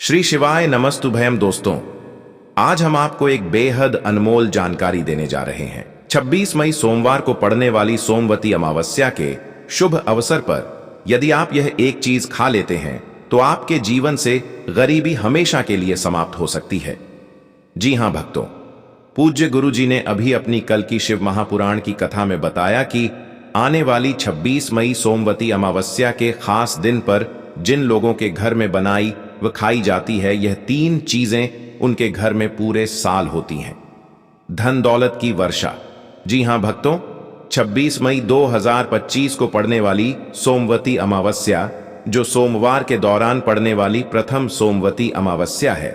श्री शिवाय नमस्तुभयम दोस्तों, आज हम आपको एक बेहद अनमोल जानकारी देने जा रहे हैं। 26 मई सोमवार को पड़ने वाली सोमवती अमावस्या के शुभ अवसर पर यदि आप यह एक चीज खा लेते हैं तो आपके जीवन से गरीबी हमेशा के लिए समाप्त हो सकती है। जी हां भक्तों, पूज्य गुरु जी ने अभी अपनी कल की शिव महापुराण की कथा में बताया कि आने वाली 26 मई सोमवती अमावस्या के खास दिन पर जिन लोगों के घर में बनाई व खाई जाती है, यह 3 चीजें उनके घर में पूरे साल होती हैं। धन दौलत की वर्षा। जी हां भक्तों, 26 मई 2025 को पड़ने वाली सोमवती अमावस्या, जो सोमवार के दौरान पड़ने वाली प्रथम सोमवती अमावस्या है,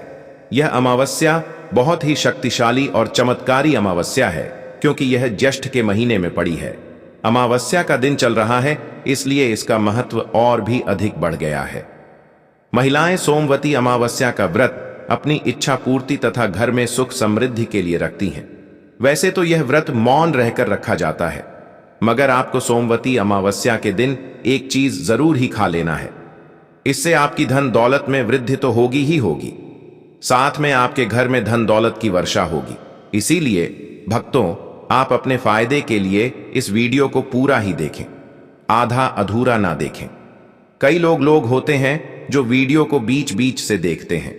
यह अमावस्या बहुत ही शक्तिशाली और चमत्कारी अमावस्या है, क्योंकि यह ज्येष्ठ के महीने में पड़ी है। अमावस्या का दिन चल रहा है, इसलिए इसका महत्व और भी अधिक बढ़ गया है। महिलाएं सोमवती अमावस्या का व्रत अपनी इच्छा पूर्ति तथा घर में सुख समृद्धि के लिए रखती हैं। वैसे तो यह व्रत मौन रहकर रखा जाता है, मगर आपको सोमवती अमावस्या के दिन एक चीज जरूर ही खा लेना है। इससे आपकी धन दौलत में वृद्धि तो होगी ही होगी, साथ में आपके घर में धन दौलत की वर्षा होगी। इसीलिए भक्तों, आप अपने फायदे के लिए इस वीडियो को पूरा ही देखें, आधा अधूरा ना देखें। कई लोग होते हैं जो वीडियो को बीच बीच से देखते हैं,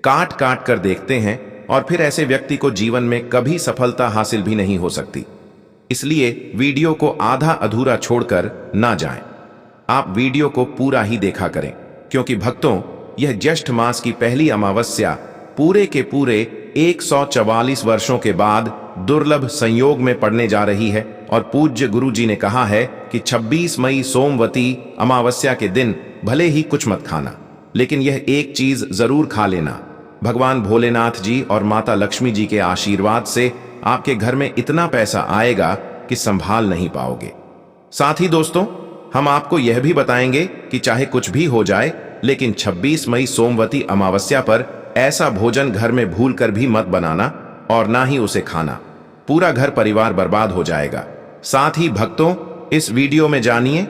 काट काट कर देखते हैं, और फिर ऐसे व्यक्ति को जीवन में कभी सफलता हासिल भी नहीं हो सकती। इसलिए वीडियो को आधा अधूरा छोड़कर ना जाएं। आप वीडियो को पूरा ही देखा करें, क्योंकि भक्तों, यह ज्येष्ठ मास की पहली अमावस्या पूरे के पूरे 144 वर्षों के बाद दुर्लभ संयोग में पड़ने जा रही है। और पूज्य गुरु जी ने कहा है कि 26 मई सोमवती अमावस्या के दिन भले ही कुछ मत खाना, लेकिन यह एक चीज जरूर खा लेना। भगवान भोलेनाथ जी और माता लक्ष्मी जी के आशीर्वाद से आपके घर में इतना पैसा आएगा कि संभाल नहीं पाओगे। साथ ही दोस्तों, हम आपको यह भी बताएंगे कि चाहे कुछ भी हो जाए, लेकिन 26 मई सोमवती अमावस्या पर ऐसा भोजन घर में भूल कर भी मत बनाना और ना ही उसे खाना, पूरा घर परिवार बर्बाद हो जाएगा। साथ ही भक्तों, इस वीडियो में जानिए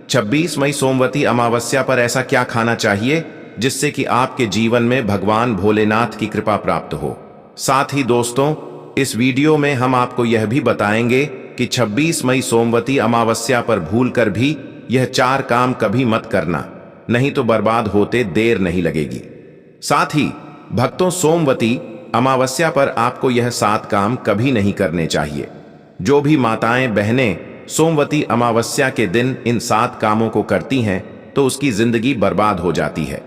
26 मई सोमवती अमावस्या पर ऐसा क्या खाना चाहिए जिससे कि आपके जीवन में भगवान भोलेनाथ की कृपा प्राप्त हो। साथ ही दोस्तों, इस वीडियो में हम आपको यह भी बताएंगे कि 26 मई सोमवती अमावस्या पर भूलकर भी यह 4 काम कभी मत करना, नहीं तो बर्बाद होते देर नहीं लगेगी। साथ ही भक्तों, सोमवती अमावस्या पर आपको यह 7 काम कभी नहीं करने चाहिए। जो भी माताएं बहनें सोमवती अमावस्या के दिन इन 7 कामों को करती हैं तो उसकी जिंदगी बर्बाद हो जाती है,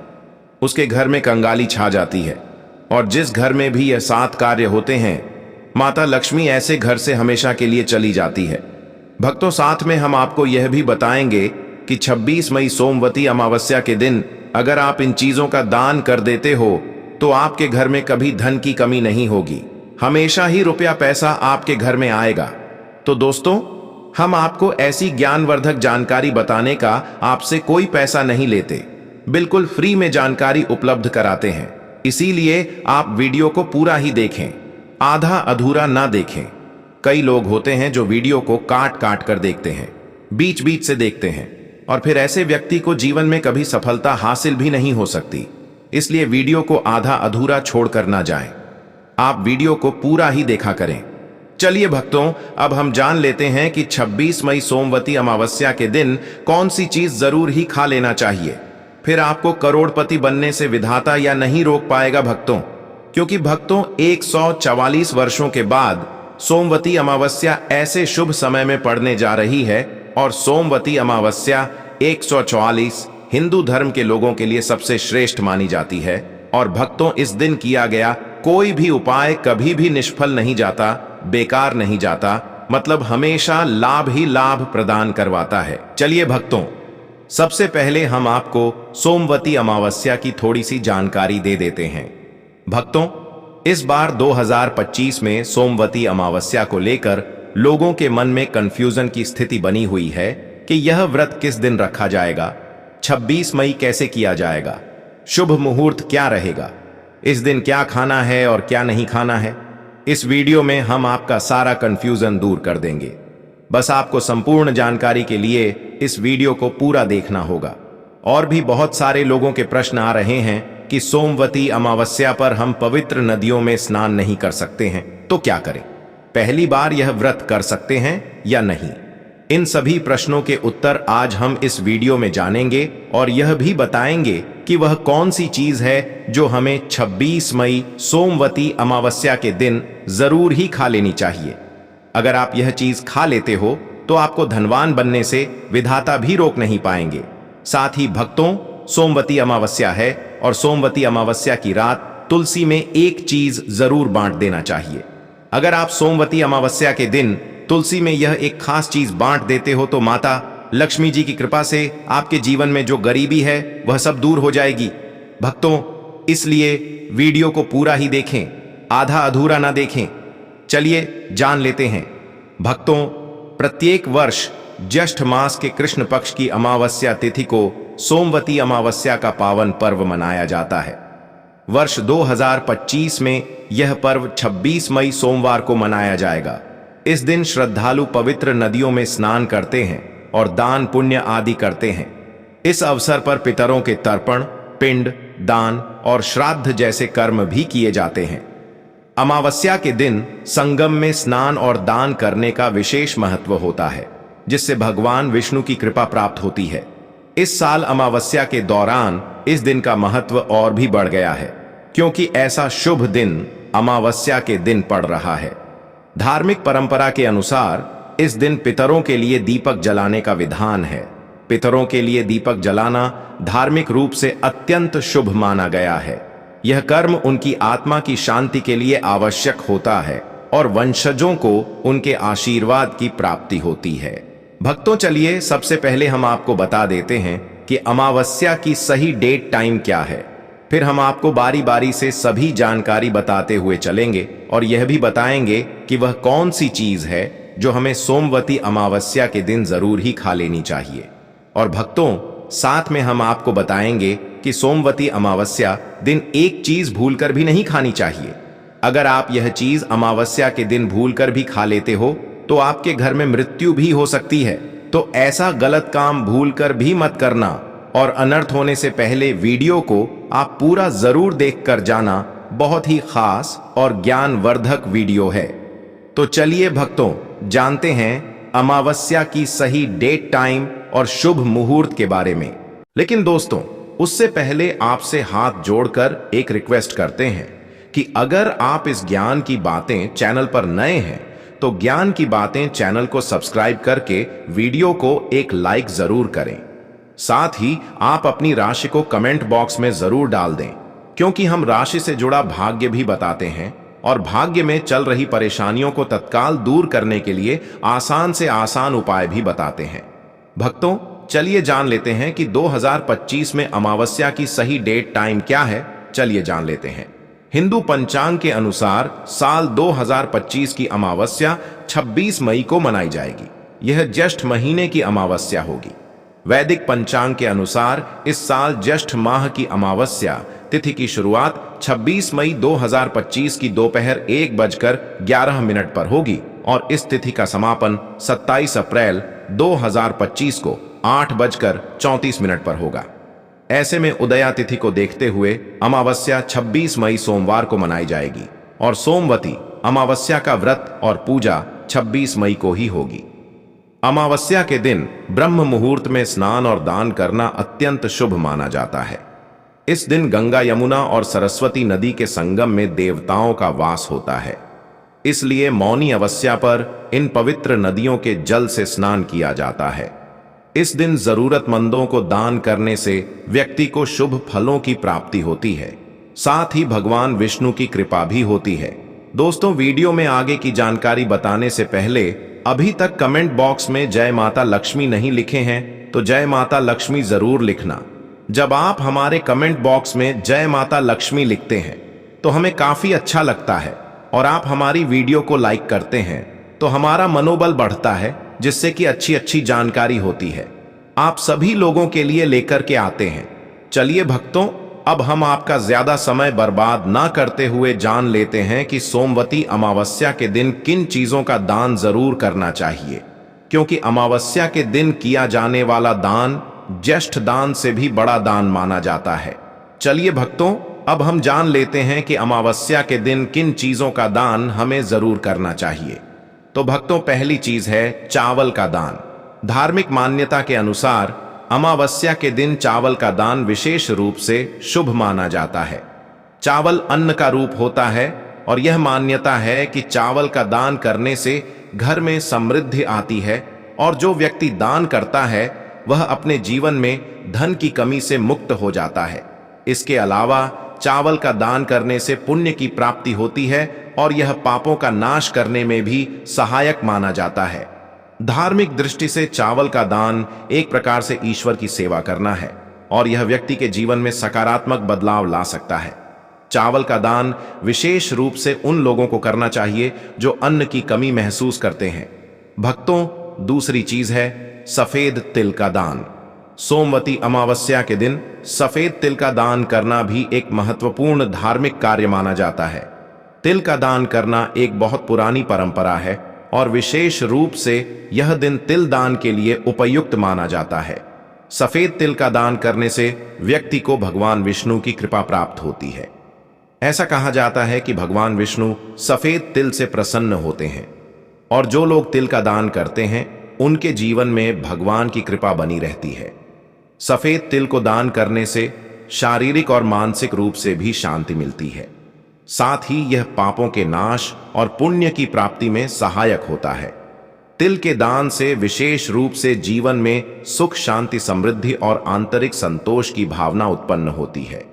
उसके घर में कंगाली छा जाती है। और जिस घर में भी यह 7 कार्य होते हैं, माता लक्ष्मी ऐसे घर से हमेशा के लिए चली जाती है। भक्तों, साथ में हम आपको यह भी बताएंगे कि 26 मई सोमवती अमावस्या के दिन अगर आप इन चीजों का दान कर देते हो तो आपके घर में कभी धन की कमी नहीं होगी, हमेशा ही रुपया पैसा आपके घर में आएगा। तो दोस्तों, हम आपको ऐसी ज्ञानवर्धक जानकारी बताने का आपसे कोई पैसा नहीं लेते, बिल्कुल फ्री में जानकारी उपलब्ध कराते हैं। इसीलिए आप वीडियो को पूरा ही देखें, आधा अधूरा ना देखें। कई लोग होते हैं जो वीडियो को काट काट कर देखते हैं, बीच बीच से देखते हैं, और फिर ऐसे व्यक्ति को जीवन में कभी सफलता हासिल भी नहीं हो सकती। इसलिए वीडियो को आधा अधूरा छोड़कर ना जाएं, आप वीडियो को पूरा ही देखा करें। चलिए भक्तों, अब हम जान लेते हैं कि 26 मई सोमवती अमावस्या के दिन कौन सी चीज जरूर ही खा लेना चाहिए। फिर आपको करोड़पति बनने से विधाता या नहीं रोक पाएगा भक्तों, क्योंकि भक्तों 144 वर्षों के बाद सोमवती अमावस्या ऐसे शुभ समय में पड़ने जा रही है। और सोमवती अमावस्या 144 हिंदू धर्म के लोगों के लिए सबसे श्रेष्ठ मानी जाती है। और भक्तों, इस दिन किया गया कोई भी उपाय कभी भी निष्फल नहीं जाता, बेकार नहीं जाता, मतलब हमेशा लाभ ही लाभ प्रदान करवाता है। चलिए भक्तों, सबसे पहले हम आपको सोमवती अमावस्या की थोड़ी सी जानकारी दे देते हैं। भक्तों, इस बार 2025 में सोमवती अमावस्या को लेकर लोगों के मन में कंफ्यूजन की स्थिति बनी हुई है कि यह व्रत किस दिन रखा जाएगा, 26 मई कैसे किया जाएगा, शुभ मुहूर्त क्या रहेगा, इस दिन क्या खाना है और क्या नहीं खाना है। इस वीडियो में हम आपका सारा कंफ्यूजन दूर कर देंगे। बस आपको संपूर्ण जानकारी के लिए इस वीडियो को पूरा देखना होगा। और भी बहुत सारे लोगों के प्रश्न आ रहे हैं कि सोमवती अमावस्या पर हम पवित्र नदियों में स्नान नहीं कर सकते हैं, तो क्या करें? पहली बार यह व्रत कर सकते हैं या नहीं? इन सभी प्रश्नों के उत्तर आज हम इस वीडियो में जानेंगे और यह भी बताएंगे कि वह कौन सी चीज है जो हमें 26 मई सोमवती अमावस्या के दिन जरूर ही खा लेनी चाहिए। अगर आप यह चीज खा लेते हो तो आपको धनवान बनने से विधाता भी रोक नहीं पाएंगे। साथ ही भक्तों, सोमवती अमावस्या है और सोमवती अमावस्या की रात तुलसी में एक चीज जरूर बांट देना चाहिए। अगर आप सोमवती अमावस्या के दिन तुलसी में यह एक खास चीज बांट देते हो तो माता लक्ष्मी जी की कृपा से आपके जीवन में जो गरीबी है वह सब दूर हो जाएगी। भक्तों, इसलिए वीडियो को पूरा ही देखें, आधा अधूरा ना देखें। चलिए जान लेते हैं। भक्तों, प्रत्येक वर्ष ज्येष्ठ मास के कृष्ण पक्ष की अमावस्या तिथि को सोमवती अमावस्या का पावन पर्व मनाया जाता है। वर्ष 2025 में यह पर्व 26 मई सोमवार को मनाया जाएगा। इस दिन श्रद्धालु पवित्र नदियों में स्नान करते हैं और दान पुण्य आदि करते हैं। इस अवसर पर पितरों के तर्पण, पिंड दान और श्राद्ध जैसे कर्म भी किए जाते हैं। अमावस्या के दिन संगम में स्नान और दान करने का विशेष महत्व होता है, जिससे भगवान विष्णु की कृपा प्राप्त होती है। इस साल अमावस्या के दौरान इस दिन का महत्व और भी बढ़ गया है, क्योंकि ऐसा शुभ दिन अमावस्या के दिन पड़ रहा है। धार्मिक परंपरा के अनुसार इस दिन पितरों के लिए दीपक जलाने का विधान है। पितरों के लिए दीपक जलाना धार्मिक रूप से अत्यंत शुभ माना गया है। यह कर्म उनकी आत्मा की शांति के लिए आवश्यक होता है और वंशजों को उनके आशीर्वाद की प्राप्ति होती है। भक्तों, चलिए सबसे पहले हम आपको बता देते हैं कि अमावस्या की सही डेट टाइम क्या है। फिर हम आपको बारी बारी से सभी जानकारी बताते हुए चलेंगे और यह भी बताएंगे कि वह कौन सी चीज है जो हमें सोमवती अमावस्या के दिन जरूर ही खा लेनी चाहिए। और भक्तों, साथ में हम आपको बताएंगे कि सोमवती अमावस्या दिन एक चीज भूलकर भी नहीं खानी चाहिए। अगर आप यह चीज अमावस्या के दिन भूलकर भी खा लेते हो तो आपके घर में मृत्यु भी हो सकती है। तो ऐसा गलत काम भूलकर भी मत करना और अनर्थ होने से पहले वीडियो को आप पूरा जरूर देखकर जाना। बहुत ही खास और ज्ञानवर्धक वीडियो है। तो चलिए भक्तों, जानते हैं अमावस्या की सही डेट टाइम और शुभ मुहूर्त के बारे में। लेकिन दोस्तों, उससे पहले आपसे हाथ जोड़कर एक रिक्वेस्ट करते हैं कि अगर आप इस ज्ञान की बातें चैनल पर नए हैं तो ज्ञान की बातें चैनल को सब्सक्राइब करके वीडियो को एक लाइक जरूर करें। साथ ही आप अपनी राशि को कमेंट बॉक्स में जरूर डाल दें, क्योंकि हम राशि से जुड़ा भाग्य भी बताते हैं और भाग्य में चल रही परेशानियों को तत्काल दूर करने के लिए आसान से आसान उपाय भी बताते हैं। भक्तों, चलिए जान लेते हैं कि 2025 में अमावस्या की सही डेट टाइम क्या है। चलिए जान लेते हैं। हिंदू पंचांग के अनुसार साल 2025 की अमावस्या 26 मई को मनाई जाएगी। यह ज्येष्ठ महीने की अमावस्या होगी। वैदिक पंचांग के अनुसार इस साल ज्येष्ठ माह की अमावस्या तिथि की शुरुआत 26 मई 2025 की दोपहर 1:11 पर होगी और इस तिथि का समापन 27 अप्रैल 2025 को 8:34 पर होगा। ऐसे में उदया तिथि को देखते हुए अमावस्या 26 मई सोमवार को मनाई जाएगी और सोमवती अमावस्या का व्रत और पूजा 26 मई को ही होगी। अमावस्या के दिन ब्रह्म मुहूर्त में स्नान और दान करना अत्यंत शुभ माना जाता है। इस दिन गंगा, यमुना और सरस्वती नदी के संगम में देवताओं का वास होता है। इसलिए मौनी अमावस्या पर इन पवित्र नदियों के जल से स्नान किया जाता है। इस दिन जरूरतमंदों को दान करने से व्यक्ति को शुभ फलों की प्राप्ति होती है। साथ ही भगवान विष्णु की कृपा भी होती है। दोस्तों, वीडियो में आगे की जानकारी बताने से पहले अभी तक कमेंट बॉक्स में जय माता लक्ष्मी नहीं लिखे हैं तो जय माता लक्ष्मी जरूर लिखना। जब आप हमारे कमेंट बॉक्स में जय माता लक्ष्मी लिखते हैं तो हमें काफी अच्छा लगता है और आप हमारी वीडियो को लाइक करते हैं तो हमारा मनोबल बढ़ता है, जिससे कि अच्छी अच्छी जानकारी होती है, आप सभी लोगों के लिए लेकर के आते हैं। चलिए भक्तों, अब हम आपका ज्यादा समय बर्बाद ना करते हुए जान लेते हैं कि सोमवती अमावस्या के दिन किन चीजों का दान जरूर करना चाहिए, क्योंकि अमावस्या के दिन किया जाने वाला दान ज्येष्ठ दान से भी बड़ा दान माना जाता है। चलिए भक्तों, अब हम जान लेते हैं कि अमावस्या के दिन किन चीजों का दान हमें जरूर करना चाहिए। तो भक्तों, पहली चीज है चावल का दान। धार्मिक मान्यता के अनुसार अमावस्या के दिन चावल का दान विशेष रूप से शुभ माना जाता है। चावल अन्न का रूप होता है और यह मान्यता है कि चावल का दान करने से घर में समृद्धि आती है और जो व्यक्ति दान करता है वह अपने जीवन में धन की कमी से मुक्त हो जाता है। इसके अलावा चावल का दान करने से पुण्य की प्राप्ति होती है और यह पापों का नाश करने में भी सहायक माना जाता है। धार्मिक दृष्टि से चावल का दान एक प्रकार से ईश्वर की सेवा करना है और यह व्यक्ति के जीवन में सकारात्मक बदलाव ला सकता है। चावल का दान विशेष रूप से उन लोगों को करना चाहिए जो अन्न की कमी महसूस करते हैं। भक्तों, दूसरी चीज है सफेद तिल का दान। सोमवती अमावस्या के दिन सफेद तिल का दान करना भी एक महत्वपूर्ण धार्मिक कार्य माना जाता है। तिल का दान करना एक बहुत पुरानी परंपरा है और विशेष रूप से यह दिन तिल दान के लिए उपयुक्त माना जाता है। सफेद तिल का दान करने से व्यक्ति को भगवान विष्णु की कृपा प्राप्त होती है। ऐसा कहा जाता है कि भगवान विष्णु सफेद तिल से प्रसन्न होते हैं और जो लोग तिल का दान करते हैं उनके जीवन में भगवान की कृपा बनी रहती है। सफेद तिल को दान करने से शारीरिक और मानसिक रूप से भी शांति मिलती है। साथ ही यह पापों के नाश और पुण्य की प्राप्ति में सहायक होता है। तिल के दान से विशेष रूप से जीवन में सुख, शांति, समृद्धि और आंतरिक संतोष की भावना उत्पन्न होती है।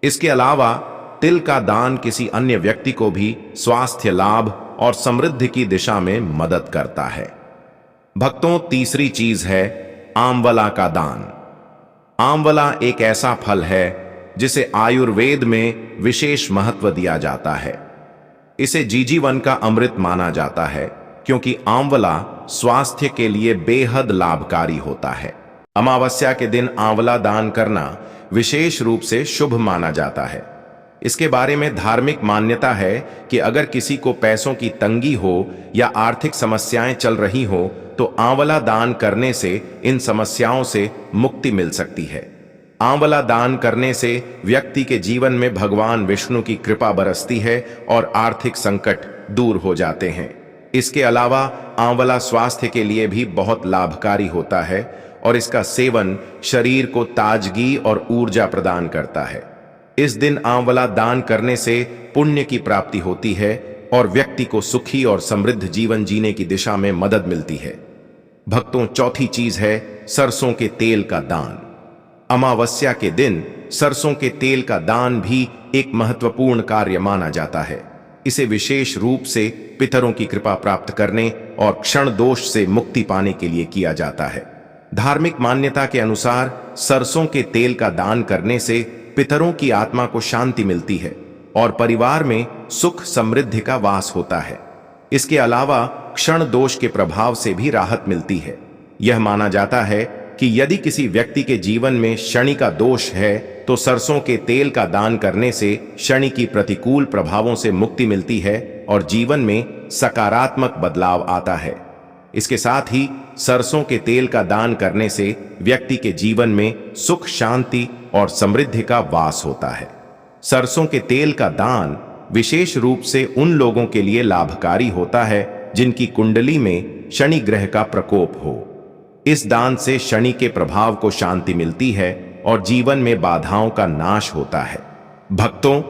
इसके अलावा तिल का दान किसी अन्य व्यक्ति को भी स्वास्थ्य लाभ और समृद्धि की दिशा में मदद करता है। भक्तों, तीसरी चीज है आंवला का दान। आंवला एक ऐसा फल है जिसे आयुर्वेद में विशेष महत्व दिया जाता है। इसे जीवन का अमृत माना जाता है क्योंकि आंवला स्वास्थ्य के लिए बेहद लाभकारी होता है। अमावस्या के दिन आंवला दान करना विशेष रूप से शुभ माना जाता है। इसके बारे में धार्मिक मान्यता है कि अगर किसी को पैसों की तंगी हो या आर्थिक समस्याएं चल रही हो तो आंवला दान करने से इन समस्याओं से मुक्ति मिल सकती है। आंवला दान करने से व्यक्ति के जीवन में भगवान विष्णु की कृपा बरसती है और आर्थिक संकट दूर हो जाते हैं। इसके अलावा आंवला स्वास्थ्य के लिए भी बहुत लाभकारी होता है और इसका सेवन शरीर को ताजगी और ऊर्जा प्रदान करता है। इस दिन आंवला दान करने से पुण्य की प्राप्ति होती है और व्यक्ति को सुखी और समृद्ध जीवन जीने की दिशा में मदद मिलती है। भक्तों, चौथी चीज है सरसों के तेल का दान। अमावस्या के दिन सरसों के तेल का दान भी एक महत्वपूर्ण कार्य माना जाता है। इसे विशेष रूप से पितरों की कृपा प्राप्त करने और क्षण दोष से मुक्ति पाने के लिए किया जाता है। धार्मिक मान्यता के अनुसार सरसों के तेल का दान करने से पितरों की आत्मा को शांति मिलती है और परिवार में सुख समृद्धि का वास होता है। इसके अलावा क्षण दोष के प्रभाव से भी राहत मिलती है। यह माना जाता है कि यदि किसी व्यक्ति के जीवन में शनि का दोष है तो सरसों के तेल का दान करने से शनि की प्रतिकूल प्रभावों से मुक्ति मिलती है और जीवन में सकारात्मक बदलाव आता है। इसके साथ ही सरसों के तेल का दान करने से व्यक्ति के जीवन में सुख, शांति और समृद्धि का वास होता है। सरसों के तेल का दान विशेष रूप से उन लोगों के लिए लाभकारी होता है जिनकी कुंडली में शनि ग्रह का प्रकोप हो। इस दान से शनि के प्रभाव को शांति मिलती है और जीवन में बाधाओं का नाश होता है। भक्तों,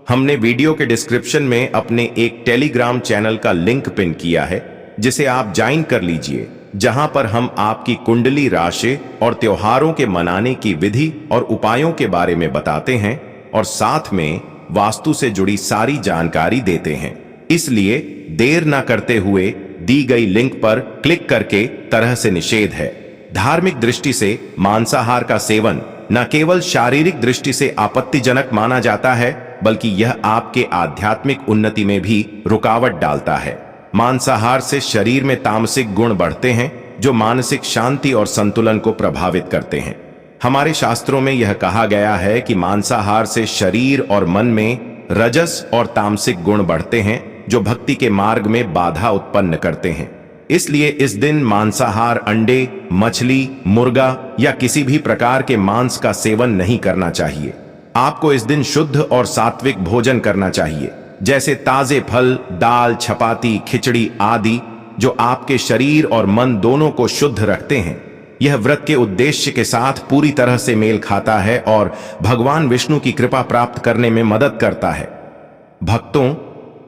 हमने वीडियो के डिस्क्रिप्शन में अपने एक टेलीग्राम चैनल का लिंक पिन किया है जिसे आप ज्वाइन कर लीजिए, जहां पर हम आपकी कुंडली राशि और त्योहारों के मनाने की विधि और उपायों के बारे में बताते हैं और साथ में वास्तु से जुड़ी सारी जानकारी देते हैं। इसलिए देर न करते हुए दी गई लिंक पर क्लिक करके तरह से निषेध है। धार्मिक दृष्टि से मांसाहार का सेवन न केवल शारीरिक दृष्टि से आपत्तिजनक माना जाता है बल्कि यह आपके आध्यात्मिक उन्नति में भी रुकावट डालता है। मांसाहार से शरीर में तामसिक गुण बढ़ते हैं जो मानसिक शांति और संतुलन को प्रभावित करते हैं। हमारे शास्त्रों में यह कहा गया है कि मांसाहार से शरीर और मन में रजस और तामसिक गुण बढ़ते हैं जो भक्ति के मार्ग में बाधा उत्पन्न करते हैं। इसलिए इस दिन मांसाहार, अंडे, मछली, मुर्गा या किसी भी प्रकार के मांस का सेवन नहीं करना चाहिए। आपको इस दिन शुद्ध और सात्विक भोजन करना चाहिए, जैसे ताजे फल, दाल, चपाती, खिचड़ी आदि, जो आपके शरीर और मन दोनों को शुद्ध रखते हैं। यह व्रत के उद्देश्य के साथ पूरी तरह से मेल खाता है और भगवान विष्णु की कृपा प्राप्त करने में मदद करता है। भक्तों,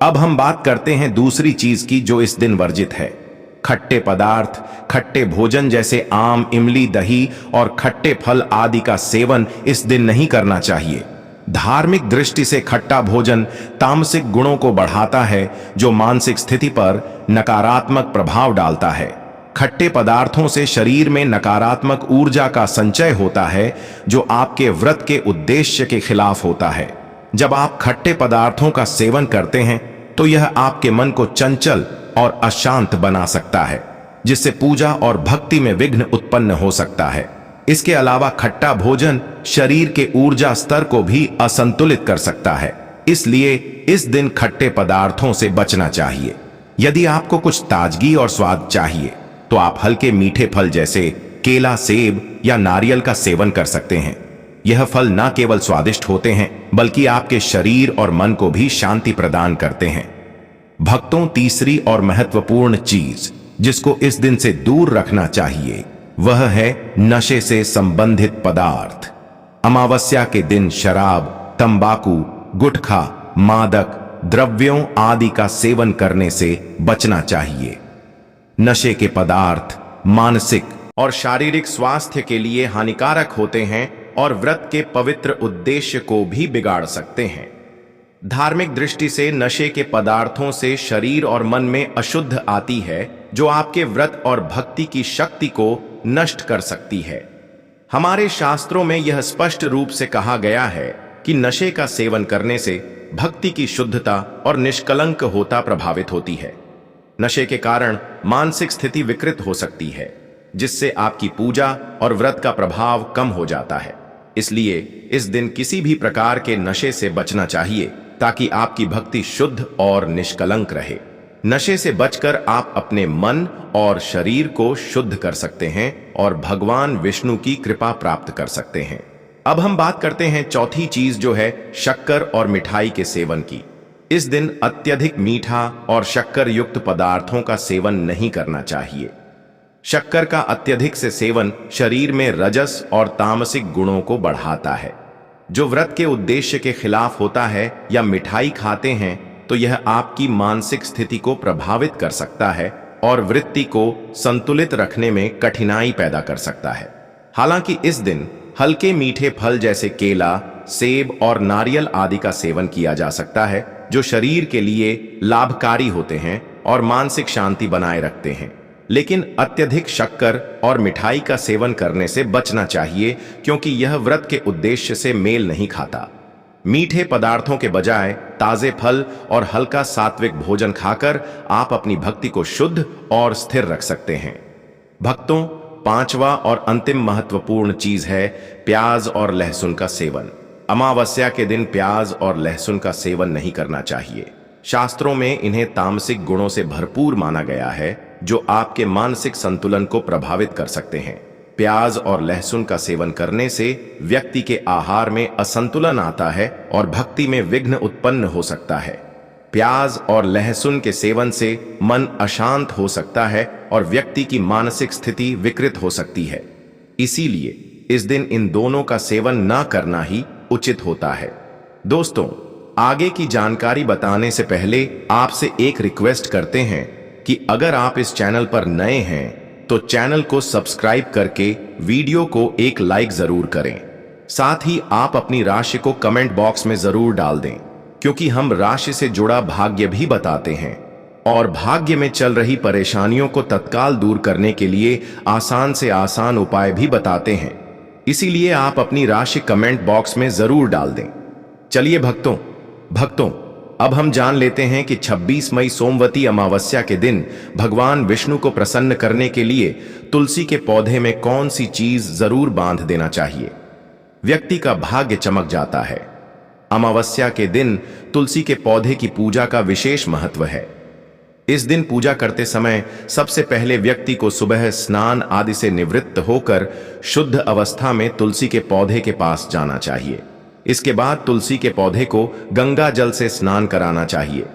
अब हम बात करते हैं दूसरी चीज की जो इस दिन वर्जित है। खट्टे पदार्थ, खट्टे भोजन जैसे आम, इमली, दही और खट्टे फल आदि का सेवन इस दिन नहीं करना चाहिए। धार्मिक दृष्टि से खट्टा भोजन तामसिक गुणों को बढ़ाता है, जो मानसिक स्थिति पर नकारात्मक प्रभाव डालता है। खट्टे पदार्थों से शरीर में नकारात्मक ऊर्जा का संचय होता है, जो आपके व्रत के उद्देश्य के खिलाफ होता है। जब आप खट्टे पदार्थों का सेवन करते हैं तो यह आपके मन को चंचल और अशांत बना सकता है, जिससे पूजा और भक्ति में विघ्न उत्पन्न हो सकता है। इसके अलावा खट्टा भोजन शरीर के ऊर्जा स्तर को भी असंतुलित कर सकता है, इसलिए इस दिन खट्टे पदार्थों से बचना चाहिए। यदि आपको कुछ ताजगी और स्वाद चाहिए तो आप हल्के मीठे फल जैसे केला, सेब या नारियल का सेवन कर सकते हैं। यह फल न केवल स्वादिष्ट होते हैं बल्कि आपके शरीर और मन को भी शांति प्रदान करते हैं। भक्तों, तीसरी और महत्वपूर्ण चीज जिसको इस दिन से दूर रखना चाहिए वह है नशे से संबंधित पदार्थ। अमावस्या के दिन शराब, तंबाकू, गुटखा, मादक द्रव्यों आदि का सेवन करने से बचना चाहिए। नशे के पदार्थ मानसिक और शारीरिक स्वास्थ्य के लिए हानिकारक होते हैं और व्रत के पवित्र उद्देश्य को भी बिगाड़ सकते हैं। धार्मिक दृष्टि से नशे के पदार्थों से शरीर और मन में अशुद्ध आती है, जो आपके व्रत और भक्ति की शक्ति को नष्ट कर सकती है। हमारे शास्त्रों में यह स्पष्ट रूप से कहा गया है कि नशे का सेवन करने से भक्ति की शुद्धता और निष्कलंक होता प्रभावित होती है। नशे के कारण मानसिक स्थिति विकृत हो सकती है, जिससे आपकी पूजा और व्रत का प्रभाव कम हो जाता है। इसलिए इस दिन किसी भी प्रकार के नशे से बचना चाहिए ताकि आपकी भक्ति शुद्ध और निष्कलंक रहे। नशे से बचकर आप अपने मन और शरीर को शुद्ध कर सकते हैं और भगवान विष्णु की कृपा प्राप्त कर सकते हैं। अब हम बात करते हैं चौथी चीज जो है शक्कर और मिठाई के सेवन की। इस दिन अत्यधिक मीठा और शक्कर युक्त पदार्थों का सेवन नहीं करना चाहिए। शक्कर का अत्यधिक से सेवन शरीर में रजस और तामसिक गुणों को बढ़ाता है, जो व्रत के उद्देश्य के खिलाफ होता है। या मिठाई खाते हैं तो यह आपकी मानसिक स्थिति को प्रभावित कर सकता है और वृत्ति को संतुलित रखने में कठिनाई पैदा कर सकता है। हालांकि इस दिन हल्के मीठे फल जैसे केला, सेब और नारियल आदि का सेवन किया जा सकता है, जो शरीर के लिए लाभकारी होते हैं और मानसिक शांति बनाए रखते हैं। लेकिन अत्यधिक शक्कर और मिठाई का सेवन करने से बचना चाहिए, क्योंकि यह व्रत के उद्देश्य से मेल नहीं खाता। मीठे पदार्थों के बजाय ताजे फल और हल्का सात्विक भोजन खाकर आप अपनी भक्ति को शुद्ध और स्थिर रख सकते हैं। भक्तों, पांचवा और अंतिम महत्वपूर्ण चीज है प्याज और लहसुन का सेवन। अमावस्या के दिन प्याज और लहसुन का सेवन नहीं करना चाहिए। शास्त्रों में इन्हें तामसिक गुणों से भरपूर माना गया है, जो आपके मानसिक संतुलन को प्रभावित कर सकते हैं। प्याज और लहसुन का सेवन करने से व्यक्ति के आहार में असंतुलन आता है और भक्ति में विघ्न उत्पन्न हो सकता है। प्याज और लहसुन के सेवन से मन अशांत हो सकता है और व्यक्ति की मानसिक स्थिति विकृत हो सकती है। इसीलिए इस दिन इन दोनों का सेवन न करना ही उचित होता है। दोस्तों, आगे की जानकारी बताने से पहले आपसे एक रिक्वेस्ट करते हैं कि अगर आप इस चैनल पर नए हैं तो चैनल को सब्सक्राइब करके वीडियो को एक लाइक जरूर करें। साथ ही आप अपनी राशि को कमेंट बॉक्स में जरूर डाल दें, क्योंकि हम राशि से जुड़ा भाग्य भी बताते हैं और भाग्य में चल रही परेशानियों को तत्काल दूर करने के लिए आसान से आसान उपाय भी बताते हैं। इसीलिए आप अपनी राशि कमेंट बॉक्स में जरूर डाल दें। चलिए भक्तों, अब हम जान लेते हैं कि 26 मई सोमवती अमावस्या के दिन भगवान विष्णु को प्रसन्न करने के लिए तुलसी के पौधे में कौन सी चीज जरूर बांध देना चाहिए। व्यक्ति का भाग्य चमक जाता है। अमावस्या के दिन तुलसी के पौधे की पूजा का विशेष महत्व है। इस दिन पूजा करते समय सबसे पहले व्यक्ति को सुबह स्नान आदि से निवृत्त होकर शुद्ध अवस्था में तुलसी के पौधे के पास जाना चाहिए। इसके बाद तुलसी के पौधे को गंगा जल से स्नान कराना चाहिए।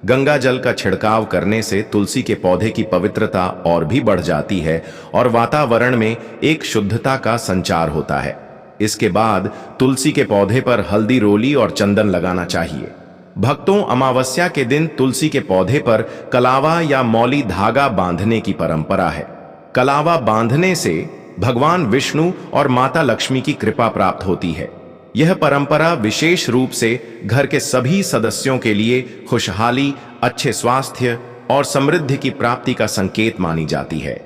गंगा जल का छिड़काव करने से तुलसी के पौधे की पवित्रता और भी बढ़ जाती है और वातावरण में एक शुद्धता का संचार होता है। इसके बाद तुलसी के पौधे पर हल्दी रोली और चंदन लगाना चाहिए। भक्तों, अमावस्या के दिन तुलसी के पौधे पर कलावा या मौली धागा बांधने की परंपरा है। कलावा बांधने से भगवान विष्णु और माता लक्ष्मी की कृपा प्राप्त होती है। यह परंपरा विशेष रूप से घर के सभी सदस्यों के लिए खुशहाली, अच्छे स्वास्थ्य और समृद्धि की प्राप्ति का संकेत मानी जाती है।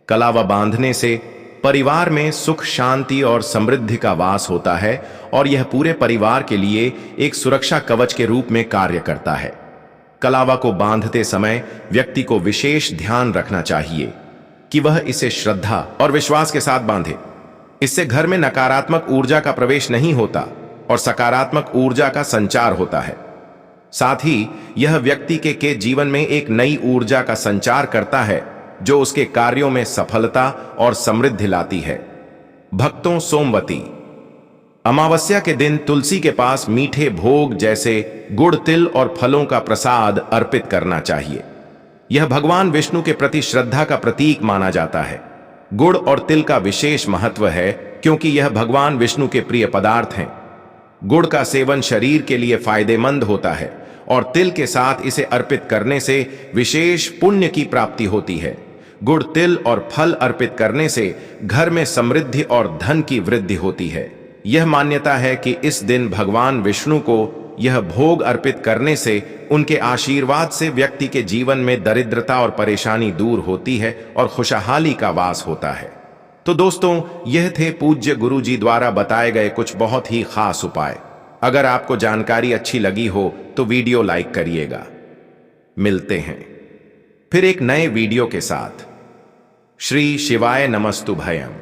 कलावा बांधने से परिवार में सुख, शांति और समृद्धि का वास होता है और यह पूरे परिवार के लिए एक सुरक्षा कवच के रूप में कार्य करता है। कलावा को बांधते समय व्यक्ति को विशेष ध्यान रखना चाहिए कि वह इसे श्रद्धा और विश्वास के साथ बांधे। इससे घर में नकारात्मक ऊर्जा का प्रवेश नहीं होता और सकारात्मक ऊर्जा का संचार होता है। साथ ही यह व्यक्ति के जीवन में एक नई ऊर्जा का संचार करता है जो उसके कार्यों में सफलता और समृद्धि लाती है। भक्तों, सोमवती अमावस्या के दिन तुलसी के पास मीठे भोग जैसे गुड़, तिल और फलों का प्रसाद अर्पित करना चाहिए। यह भगवान विष्णु के प्रति श्रद्धा का प्रतीक माना जाता है। गुड़ और तिल का विशेष महत्व है क्योंकि यह भगवान विष्णु के प्रिय पदार्थ हैं। गुड़ का सेवन शरीर के लिए फायदेमंद होता है और तिल के साथ इसे अर्पित करने से विशेष पुण्य की प्राप्ति होती है। गुड़, तिल और फल अर्पित करने से घर में समृद्धि और धन की वृद्धि होती है। यह मान्यता है कि इस दिन भगवान विष्णु को यह भोग अर्पित करने से उनके आशीर्वाद से व्यक्ति के जीवन में दरिद्रता और परेशानी दूर होती है और खुशहाली का वास होता है। तो दोस्तों, यह थे पूज्य गुरु जी द्वारा बताए गए कुछ बहुत ही खास उपाय। अगर आपको जानकारी अच्छी लगी हो तो वीडियो लाइक करिएगा। मिलते हैं फिर एक नए वीडियो के साथ। श्री शिवाय नमस्तुभयम्।